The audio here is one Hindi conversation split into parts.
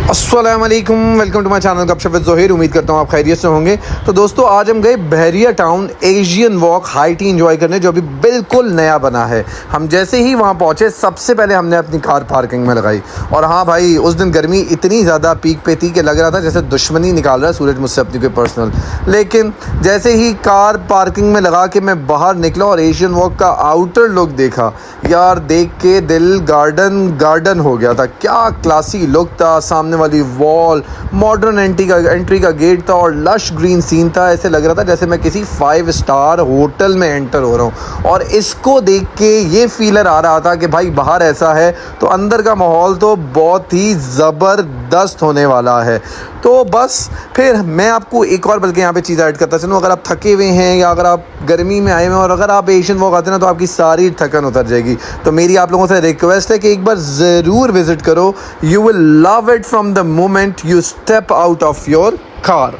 अस्सलाम वालेकुम, वेलकम टू माय चैनल गपशप विद ज़ोहैर। उम्मीद करता हूँ आप खैरियत से होंगे। तो दोस्तों, आज हम गए Bahria town Asian walk high tea enjoy करने, जो अभी बिल्कुल नया बना है। हम जैसे ही वहाँ पहुँचे, सबसे पहले हमने अपनी कार पार्किंग में लगाई। और हाँ भाई, उस दिन गर्मी इतनी ज़्यादा पीक पे थी कि लग रहा था जैसे दुश्मनी निकाल रहा है सूरज मुझसे अपनी कोई पर्सनल। लेकिन जैसे ही कार पार्किंग में लगा के मैं बाहर निकला और एशियन वॉक का आउटर लुक देखा, यार देख के दिल गार्डन हो गया था। क्या क्लासी लुक था, सामने वाली वॉल, मॉडर्न एंट्री का गेट था और लश ग्रीन सीन था। ऐसे लग रहा था जैसे मैं किसी 5 स्टार होटल में एंटर हो रहा हूँ। और इसको देख के ये फीलर आ रहा था कि भाई बाहर ऐसा है तो अंदर का माहौल तो बहुत ही ज़बरदस्त होने वाला है। तो बस फिर मैं आपको एक और बल्कि यहाँ पे चीज़ ऐड करता चलूँ। अगर आप थके हुए हैं या अगर आप गर्मी में आए हुए हैं और अगर आप एशियन वॉक आते हैं ना, तो आपकी सारी थकन उतर जाएगी। तो मेरी आप लोगों से रिक्वेस्ट है कि एक बार ज़रूर विज़िट करो। You will love it from the moment you step out of your car.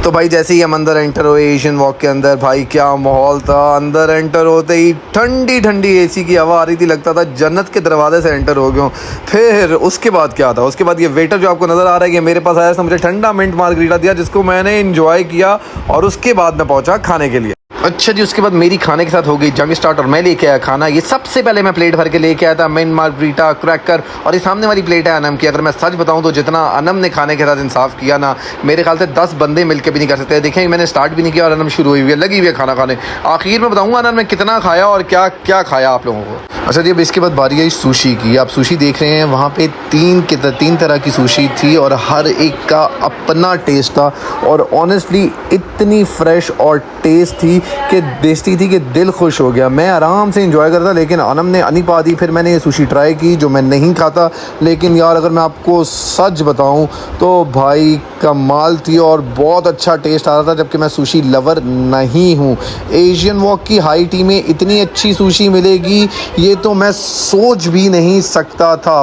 तो भाई जैसे ही हम अंदर एंटर हुए एशियन वॉक के अंदर, भाई क्या माहौल था। अंदर एंटर होते ही ठंडी ठंडी एसी की हवा आ रही थी, लगता था जन्नत के दरवाजे से एंटर हो गया हूँ। फिर उसके बाद क्या था, उसके बाद ये वेटर जो आपको नज़र आ रहा है कि मेरे पास आया, उसने मुझे ठंडा मिंट मार्गरीटा दिया, जिसको मैंने इन्जॉय किया। और उसके बाद मैं पहुँचा खाने के लिए। अच्छा जी, उसके बाद मेरी खाने के साथ हो गई जंग स्टार्ट और मैं लेके आया खाना। ये सबसे पहले मैं प्लेट भर के लेके आया था मिंट मार्गरीटा, क्रैकर और ये सामने वाली प्लेट है अनम की। अगर मैं सच बताऊं तो जितना अनम ने खाने के साथ इंसाफ किया ना, मेरे ख्याल से 10 बंदे मिलकर भी नहीं कर सकते। देखें, मैंने स्टार्ट भी नहीं किया और अनम शुरू हुई हुई है, लगी हुई है खाना खाने। आखिर में बताऊँगा अनम ने कितना खाया और क्या क्या खाया आप लोगों को। अच्छा जी, अब इसके बाद बारी आई सुशी की। आप सुशी देख रहे हैं, वहाँ पे तीन तरह की सुशी थी और हर एक का अपना टेस्ट था। और ऑनेस्टली इतनी फ्रेश और टेस्ट थी कि देती थी कि दिल खुश हो गया। मैं आराम से इंजॉय करता, लेकिन अनम ने अनी पा दी। फिर मैंने ये सुशी ट्राई की जो मैं नहीं खाता, लेकिन यार अगर मैं आपको सच बताऊं तो भाई कमाल थी और बहुत अच्छा टेस्ट आ रहा था, जबकि मैं सुशी लवर नहीं हूं। एशियन वॉक की हाई टी में इतनी अच्छी सुशी मिलेगी ये तो मैं सोच भी नहीं सकता था।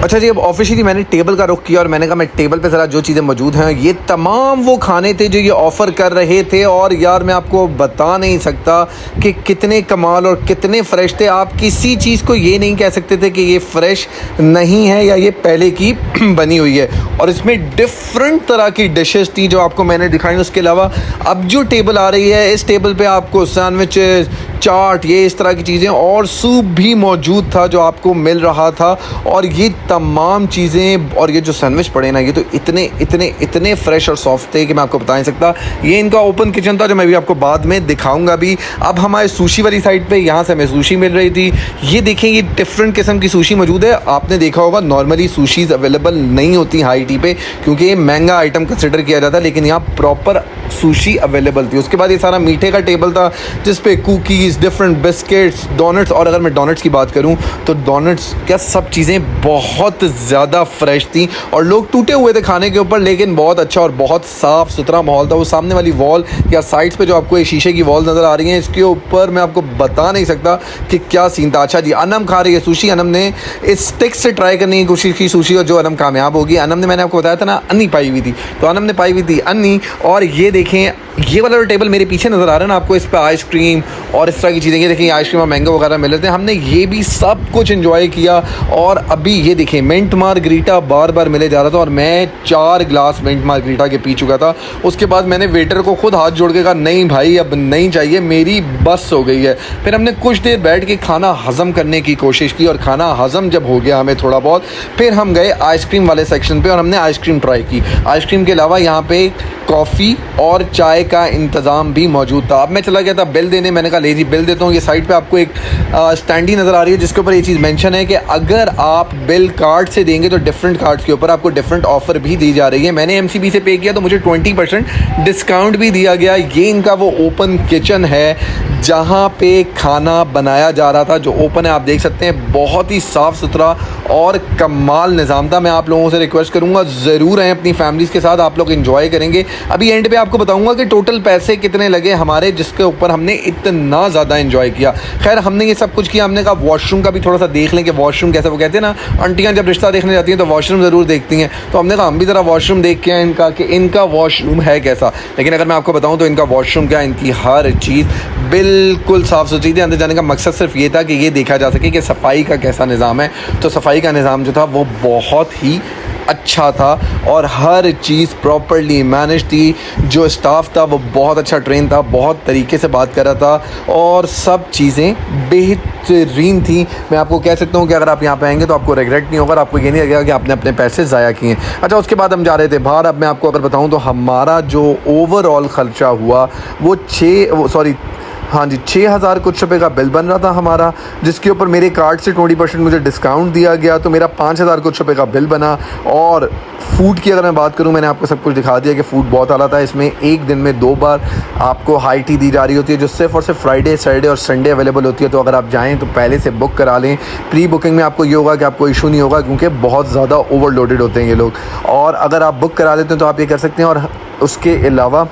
अच्छा जी, अब ऑफिशियली मैंने टेबल का रुख किया और मैंने कहा मैं टेबल पे ज़रा जो चीज़ें मौजूद हैं, ये तमाम वो खाने थे जो ये ऑफ़र कर रहे थे। और यार मैं आपको बता नहीं सकता कि कितने कमाल और कितने फ़्रेश थे। आप किसी चीज़ को ये नहीं कह सकते थे कि ये फ़्रेश नहीं है या ये पहले की बनी हुई है। और इसमें डिफरेंट तरह की डिशेस थी जो आपको मैंने दिखाई। उसके अलावा अब जो टेबल आ रही है, इस टेबल पे आपको सैंडविचेस, चाट, ये इस तरह की चीज़ें और सूप भी मौजूद था जो आपको मिल रहा था। और ये तमाम चीज़ें और ये जो सैंडविच पड़े ना, ये तो इतने फ्रेश और सॉफ्ट थे कि मैं आपको बता नहीं सकता। ये इनका ओपन किचन था जो मैं भी आपको बाद में दिखाऊंगा भी। अब हमारे सुशी वाली साइड पे यहाँ से हमें सुशी मिल रही थी। ये देखें, ये डिफरेंट किस्म की सुशी मौजूद है। आपने देखा होगा नॉर्मली सुशीज़ अवेलेबल नहीं होती हाई टी पे, क्योंकि ये महंगा आइटम कंसिडर किया जाता है, लेकिन यहाँ प्रॉपर सुशी अवेलेबल थी। उसके बाद ये सारा मीठे का टेबल था जिसपे कुकीज़, डिफरेंट बिस्किट्स, डोनट्स। और अगर मैं डोनट्स की बात करूँ तो डोनट्स क्या सब चीज़ें बहुत ज़्यादा फ्रेश थी और लोग टूटे हुए थे खाने के ऊपर, लेकिन बहुत अच्छा और बहुत साफ़ सुथरा माहौल था। वो सामने वाली वॉल या साइड्स पे जो आपको ये शीशे की वॉल नज़र आ रही है, इसके ऊपर मैं आपको बता नहीं सकता कि क्या सीन था। अच्छा जी, अनम खा रही है सुशी। अनम ने इस स्टिक से ट्राई करने की कोशिश की सुशी, और जो अनम कामयाब होगी। अनम ने, मैंने आपको बताया था ना, अन्नी पाई हुई थी, तो अनम ने पाई हुई थी अन्नी। और ये देखें, ये वाला जो टेबल मेरे पीछे नज़र आ रहा है ना आपको, इस पर आइसक्रीम और इस तरह की चीज़ें, ये देखिए आइसक्रीम और मैंगो वगैरह मिल रहे थे। हमने ये भी सब कुछ एंजॉय किया। और अभी ये देखिए मिंट मार्गरीटा बार बार मिले जा रहा था और मैं 4 ग्लास मिंट मार्गरीटा के पी चुका था। उसके बाद मैंने वेटर को खुद हाथ जोड़ के कहा, नहीं भाई अब नहीं चाहिए, मेरी बस हो गई है। फिर हमने कुछ देर बैठ के खाना हज़म करने की कोशिश की और खाना हज़म जब हो गया हमें थोड़ा बहुत, फिर हम गए आइसक्रीम वाले सेक्शन पे और हमने आइसक्रीम ट्राई की। आइसक्रीम के अलावा यहाँ पे कॉफ़ी और चाय का इंतज़ाम भी मौजूद था। अब मैं चला गया था बिल देने। मैंने कहा ले जी बिल देता हूँ। ये साइड पे आपको एक स्टैंडी नज़र आ रही है जिसके ऊपर ये चीज़ मेंशन है कि अगर आप बिल कार्ड से देंगे तो डिफरेंट कार्ड्स के ऊपर आपको डिफरेंट ऑफ़र भी दी जा रही है। मैंने एमसीबी से पे किया तो मुझे 20% डिस्काउंट भी दिया गया। ये इनका वो ओपन किचन है जहाँ पे खाना बनाया जा रहा था, जो ओपन है, आप देख सकते हैं। बहुत ही साफ़ सुथरा और कमाल निज़ाम था। मैं आप लोगों से रिक्वेस्ट करूँगा ज़रूर आएँ अपनी फैमिलीज़ के साथ, आप लोग एंजॉय करेंगे। अभी एंड पे आपको बताऊंगा कि टोटल पैसे कितने लगे हमारे, जिसके ऊपर हमने इतना ज़्यादा एंजॉय किया। खैर हमने ये सब कुछ किया, हमने कहा वॉशरूम का भी थोड़ा सा देख लें कि वॉशरूम कैसे, वो कहते हैं ना आंटियाँ जब रिश्ता देखने जाती हैं तो वॉशरूम ज़रूर देखती हैं, तो हमने कहा हम भी ज़रा वॉशरूम देख के आए इनका कि इनका वॉशरूम है कैसा। लेकिन अगर मैं आपको बताऊँ तो इनका वॉशरूम क्या, इनकी हर चीज़ बिल्कुल साफ़ सुथरी थी। अंदर जाने का मकसद सिर्फ ये था कि ये देखा जा सके कि सफाई का कैसा निज़ाम है। तो सफाई का निज़ाम जो था वो बहुत ही अच्छा था और हर चीज़ प्रॉपर्ली मैनेज थी। जो स्टाफ था वो बहुत अच्छा ट्रेन था, बहुत तरीके से बात कर रहा था और सब चीज़ें बेहतरीन थी। मैं आपको कह सकता हूँ कि अगर आप यहाँ पे आएंगे तो आपको रिग्रेट नहीं होगा, आपको ये नहीं लगेगा कि आपने अपने पैसे ज़ाया किए। अच्छा, उसके बाद हम जा रहे थे बाहर। अब मैं आपको अगर बताऊँ तो हमारा जो ओवरऑल ख़र्चा हुआ वो 6,000 कुछ रुपए का बिल बन रहा था हमारा, जिसके ऊपर मेरे कार्ड से 20% मुझे डिस्काउंट दिया गया, तो मेरा 5,000 कुछ रुपए का बिल बना। और फ़ूड की अगर मैं बात करूं, मैंने आपको सब कुछ दिखा दिया कि फ़ूड बहुत आला था। इसमें एक दिन में 2 बार आपको हाई टी दी जा रही होती है, जो सिर्फ और सिर्फ फ्राइडे, सैटरडे और संडे अवेलेबल होती है। तो अगर आप जाएँ तो पहले से बुक करा लें। प्री बुकिंग में आपको ये होगा कि आपको इशू नहीं होगा, क्योंकि बहुत ज़्यादा ओवरलोडेड होते हैं ये लोग। और अगर आप बुक करा लेते हैं तो आप ये कर सकते हैं। और उसके अलावा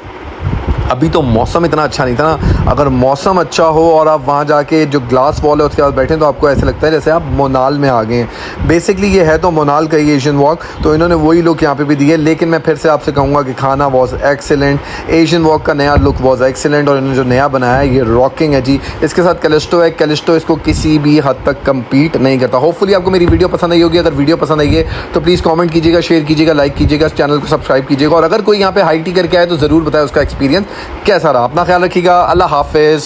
अभी तो मौसम इतना अच्छा नहीं था ना, अगर मौसम अच्छा हो और आप वहाँ जाके जो ग्लास वॉल है उसके बाद बैठें तो आपको ऐसे लगता है जैसे आप मोनाल में आ गए हैं। बेसिकली ये है तो मोनाल का ही एशियन वॉक, तो इन्होंने वही लुक यहाँ पे भी दी है। लेकिन मैं फिर से आपसे कहूँगा कि खाना वॉज एक्सीलेंट, एशियन वॉक का नया लुक वॉज एक्सीलेंट, और इन्होंने जो नया बनाया है ये रॉकिंग है जी। इसके साथ कैलिस्टो है, कैलिस्टो इसको किसी भी हद तक कम्पीट नहीं करता। होपफुली आपको मेरी वीडियो पसंद आई होगी। अगर वीडियो पसंद आई है तो प्लीज़ कॉमेंट कीजिएगा, शेयर कीजिएगा, लाइक कीजिएगा, चैनल को सब्सक्राइब कीजिएगा। और अगर कोई यहाँ पे हाई टी करके आए तो ज़रूर बताए उसका एक्सपीरियंस कैसा रहा। अपना ख्याल रखिएगा। अल्लाह हाफिज़।